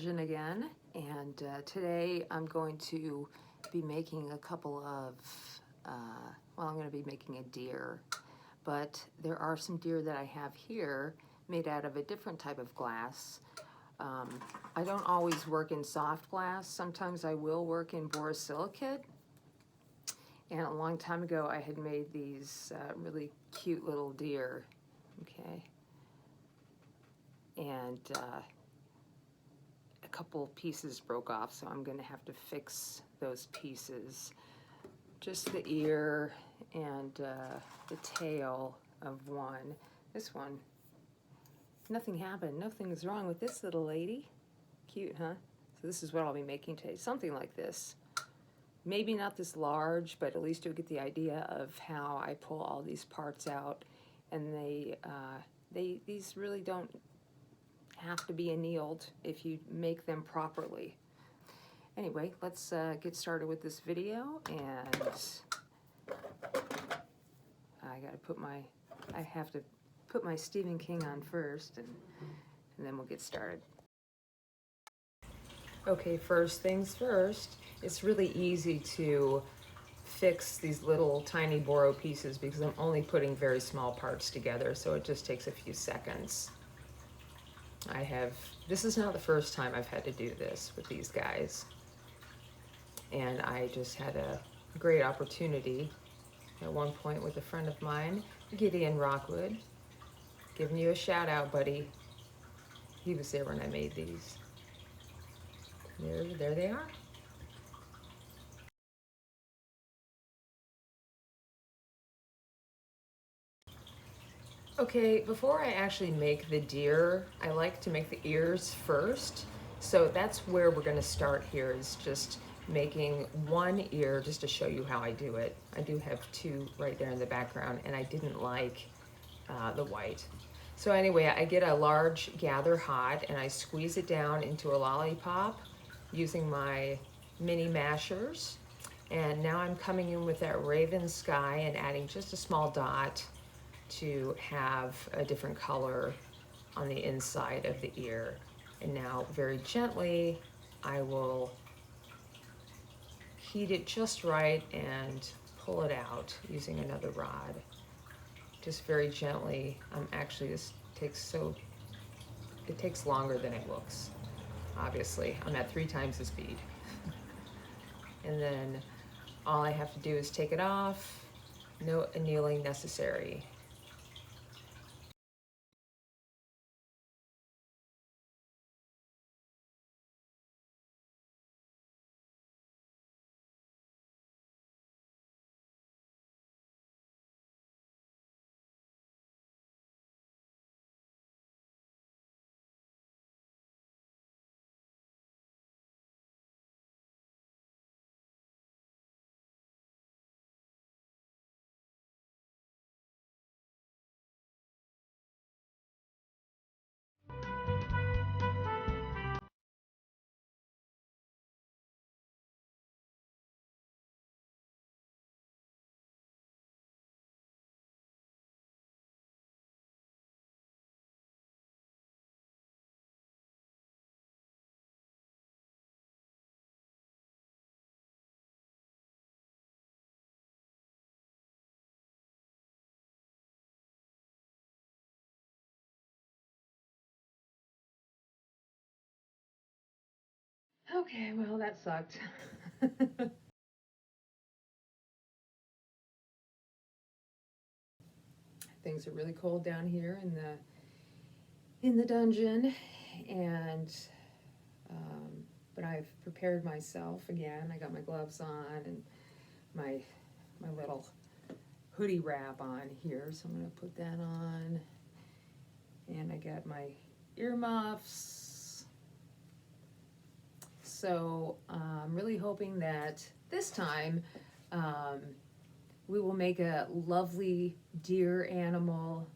dungeon again, and today I'm going to be making a couple of, well, I'm going to be making a deer, but there are some deer that I have here made out of a different type of glass. I don't always work in soft glass. Sometimes I will work in borosilicate, and a long time ago I had made these really cute little deer, okay, and a couple pieces broke off, so I'm going to have to fix those pieces. Just the ear and the tail of one. This one, nothing happened. Nothing's wrong with this little lady. Cute, huh? So this is what I'll be making today. Something like this. Maybe not this large, but at least you'll get the idea of how I pull all these parts out. And these really don't have to be annealed if you make them properly. Anyway, let's get started with this video, and I have to put my Stephen King on first, and then we'll get started. Okay, first things first, it's really easy to fix these little tiny boro pieces because I'm only putting very small parts together, so it just takes a few seconds. This is not the first time I've had to do this with these guys. And I just had a great opportunity at one point with a friend of mine, Gideon Rockwood. Giving you a shout out, buddy. He was there when I made these. There they are. Okay, before I actually make the deer, I like to make the ears first. So that's where we're gonna start here, is just making one ear, just to show you how I do it. I do have two right there in the background, and I didn't like the white. So anyway, I get a large gather hot and I squeeze it down into a lollipop using my mini mashers. And now I'm coming in with that raven sky and adding just a small dot to have a different color on the inside of the ear. And now very gently, I will heat it just right and pull it out using another rod. Just very gently. This takes longer than it looks. Obviously, I'm at 3 times the speed. And then all I have to do is take it off. No annealing necessary. Okay, well, that sucked. Things are really cold down here in the dungeon, and but I've prepared myself again. I got my gloves on and my little hoodie wrap on here, so I'm gonna put that on. And I got my earmuffs. So I'm really hoping that this time we will make a lovely deer animal,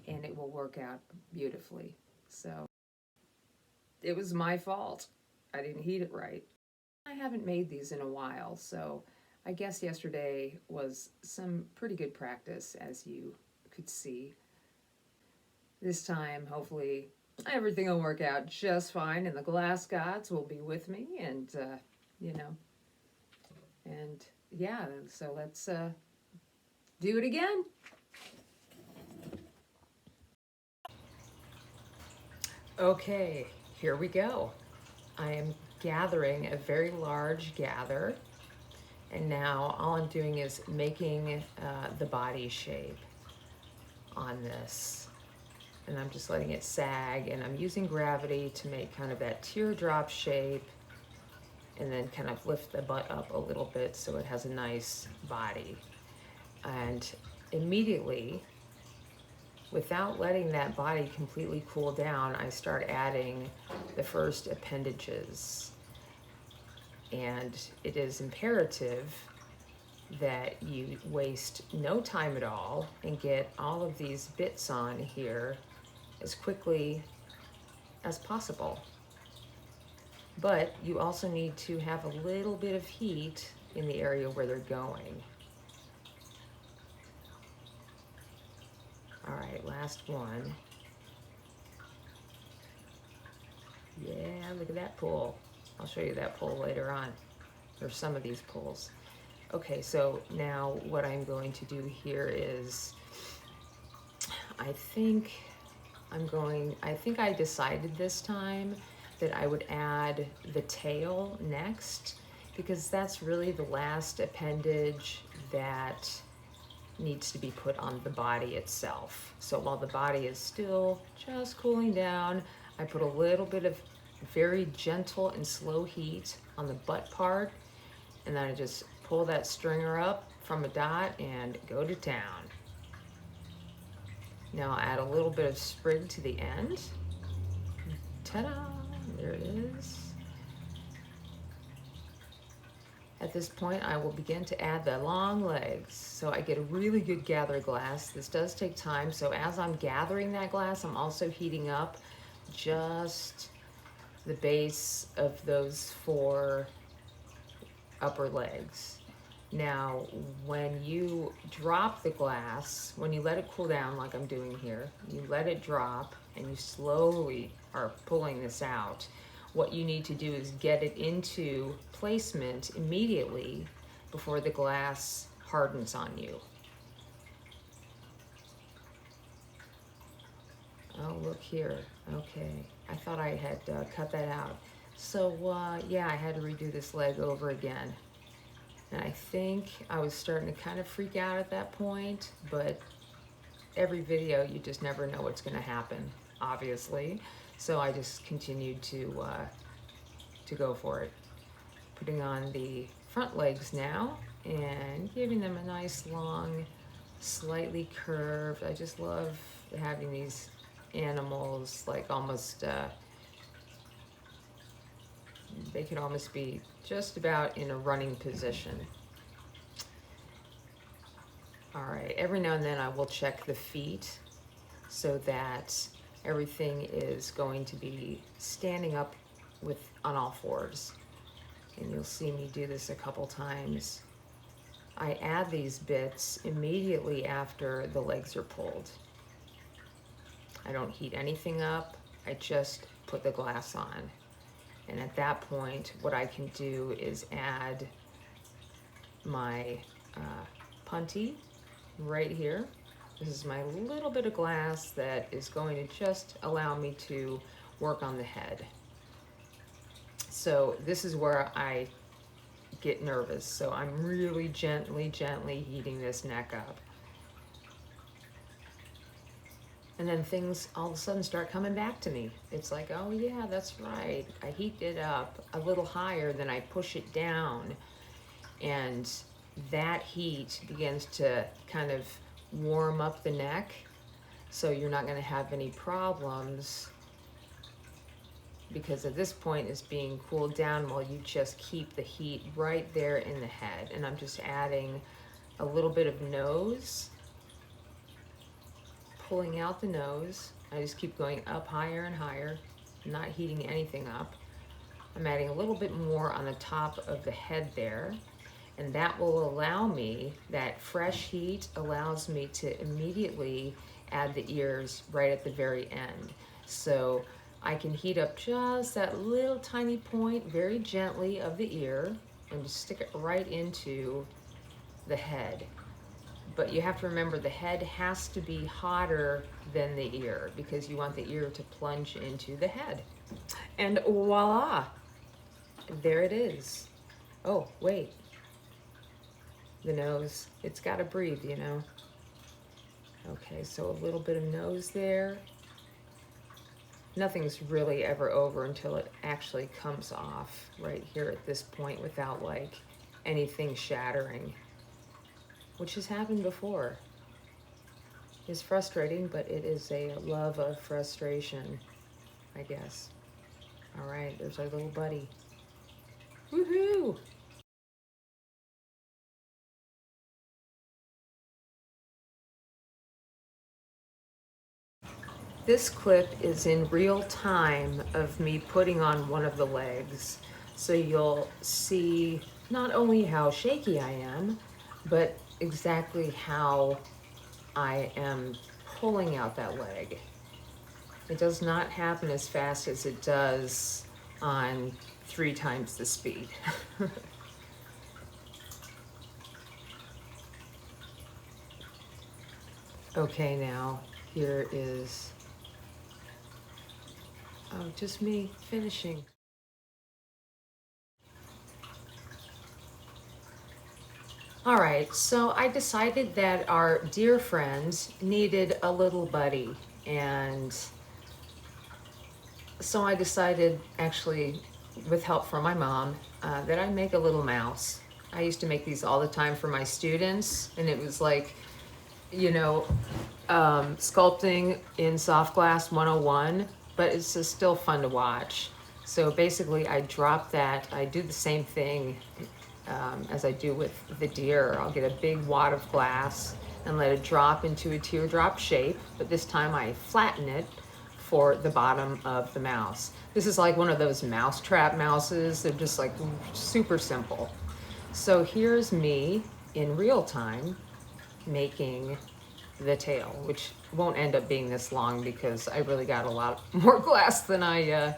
and it will work out beautifully. So it was my fault. I didn't heat it right. I haven't made these in a while, so I guess yesterday was some pretty good practice, as you could see. This time, hopefully, everything will work out just fine, and the glass gods will be with me, and you know, and yeah, so let's do it again. Okay, here we go. I am gathering a very large gather, and now all I'm doing is making the body shape on this, and I'm just letting it sag, and I'm using gravity to make kind of that teardrop shape, and then kind of lift the butt up a little bit so it has a nice body. And immediately, without letting that body completely cool down, I start adding the first appendages. And it is imperative that you waste no time at all and get all of these bits on here as quickly as possible. But you also need to have a little bit of heat in the area where they're going. All right, last one. Yeah, look at that pull. I'll show you that pull later on, or some of these pulls. Okay, so now what I'm going to do here is, I think I decided this time that I would add the tail next, because that's really the last appendage that needs to be put on the body itself. So while the body is still just cooling down, I put a little bit of very gentle and slow heat on the butt part, and then I just pull that stringer up from a dot and go to town. Now I'll add a little bit of sprig to the end. Ta-da! There it is. At this point, I will begin to add the long legs. So I get a really good gather glass. This does take time, so as I'm gathering that glass, I'm also heating up just the base of those 4 upper legs. Now, when you drop the glass, when you let it cool down like I'm doing here, you let it drop and you slowly are pulling this out. What you need to do is get it into placement immediately before the glass hardens on you. Oh, look here. Okay, I thought I had cut that out. So yeah, I had to redo this leg over again. And I think I was starting to kind of freak out at that point, but every video, you just never know what's gonna happen, obviously. So I just continued to go for it. Putting on the front legs now and giving them a nice long, slightly curved. I just love having these animals like almost, they could almost be just about in a running position. All right, every now and then I will check the feet so that everything is going to be standing up on all 4s. And you'll see me do this a couple times. I add these bits immediately after the legs are pulled. I don't heat anything up, I just put the glass on. And at that point, what I can do is add my punty right here. This is my little bit of glass that is going to just allow me to work on the head. So this is where I get nervous. So I'm really gently heating this neck up. And then things all of a sudden start coming back to me. It's like, oh yeah, that's right. I heat it up a little higher, then I push it down. And that heat begins to kind of warm up the neck. So you're not gonna have any problems, because at this point it's being cooled down while you just keep the heat right there in the head. And I'm just adding a little bit of nose, pulling out the nose. I just keep going up higher and higher, not heating anything up. I'm adding a little bit more on the top of the head there, and that will allow me, that fresh heat allows me to immediately add the ears right at the very end. So I can heat up just that little tiny point very gently of the ear and just stick it right into the head. But you have to remember the head has to be hotter than the ear because you want the ear to plunge into the head. And voila, there it is. Oh, wait. The nose, it's got to breathe, you know. Okay, so a little bit of nose there. Nothing's really ever over until it actually comes off right here at this point without like anything shattering, which has happened before. It's frustrating, but it is a love of frustration, I guess. All right, there's our little buddy. Woohoo! This clip is in real time of me putting on one of the legs. So you'll see not only how shaky I am, but exactly how I am pulling out that leg. It does not happen as fast as it does on 3 times the speed. Okay, now here is just me finishing. All right, so I decided that our dear friends needed a little buddy, and so I decided, actually with help from my mom, that I'd make a little mouse. I used to make these all the time for my students, and it was like, you know, sculpting in soft glass 101, but it's just still fun to watch. So basically I drop that, I do the same thing as I do with the deer. I'll get a big wad of glass and let it drop into a teardrop shape, but this time I flatten it for the bottom of the mouse. This is like one of those mousetrap mouses. They're just like super simple. So here's me in real time making the tail, which won't end up being this long because I really got a lot more glass than I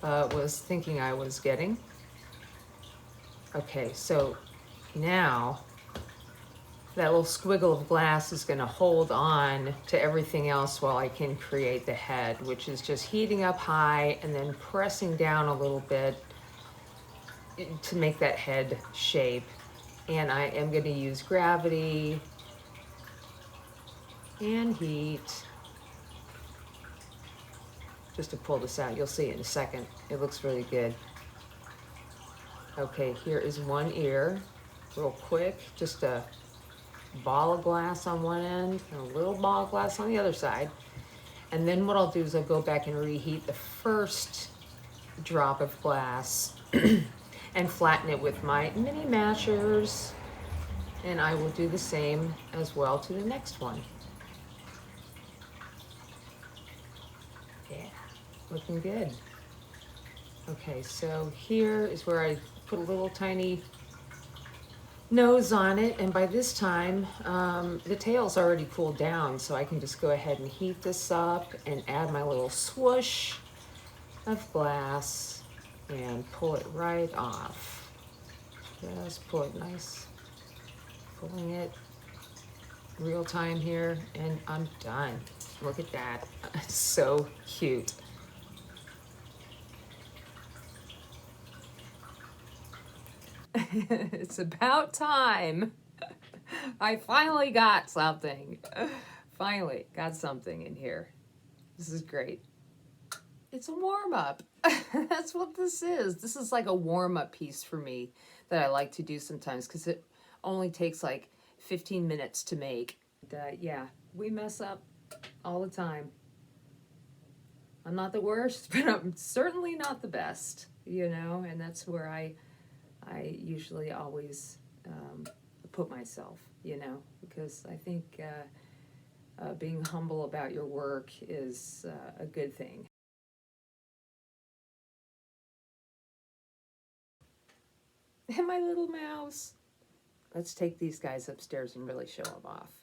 was thinking I was getting. Okay, so now that little squiggle of glass is going to hold on to everything else while I can create the head, which is just heating up high and then pressing down a little bit to make that head shape. And I am going to use gravity and heat just to pull this out. You'll see it in a second. It looks really good. Okay, here is one ear, real quick, just a ball of glass on one end and a little ball of glass on the other side. And then what I'll do is I'll go back and reheat the first drop of glass and flatten it with my mini mashers. And I will do the same as well to the next one. Yeah, looking good. Okay, so here is where I put a little tiny nose on it, and by this time the tail's already cooled down, so I can just go ahead and heat this up and add my little swoosh of glass and pull it right off. Just pull it nice, pulling it real time here, and I'm done. Look at that. It's so cute. It's about time. I finally got something. Finally got something in here. This is great. It's a warm-up. That's what this is. This is like a warm-up piece for me that I like to do sometimes because it only takes like 15 minutes to make. Yeah, we mess up all the time. I'm not the worst, but I'm certainly not the best, you know, and that's where I usually always put myself, you know, because I think being humble about your work is a good thing. And my little mouse. Let's take these guys upstairs and really show them off.